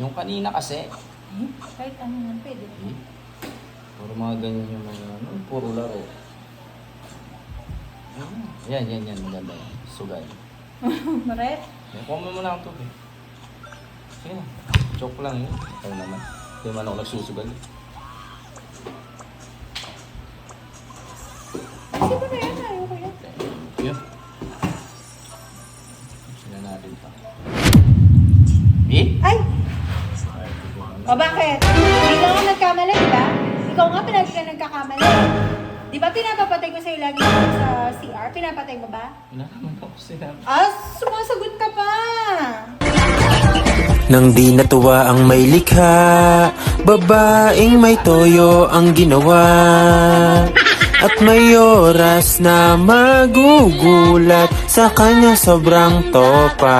Yung kanina kasi. Kahit ano yan, pwede. Puro mga ganyan yung mga ano, puro laro. Yan. Maganda yan. Sugal. Maret? Kuha mo muna ang tubig. Sige na. Joke lang yun. Ikaw naman. Hindi man ako nagsusugal. Sige ba na yan? Ayoko yan. Yun. Sila natin pa. Eh? Ay! O bakit? Hindi ka nga nagkamali, di ba? Ikaw nga nagkakamali. Di ba pinapapatay ko sa'yo lagi sa CR? Pinapatay mo ba? Wala naman ako sinabi. Sumasagot ka pa! Nang di natuwa ang may likha, babaeng may toyo ang ginawa. At may oras na magugulat sa kanya sobrang topa.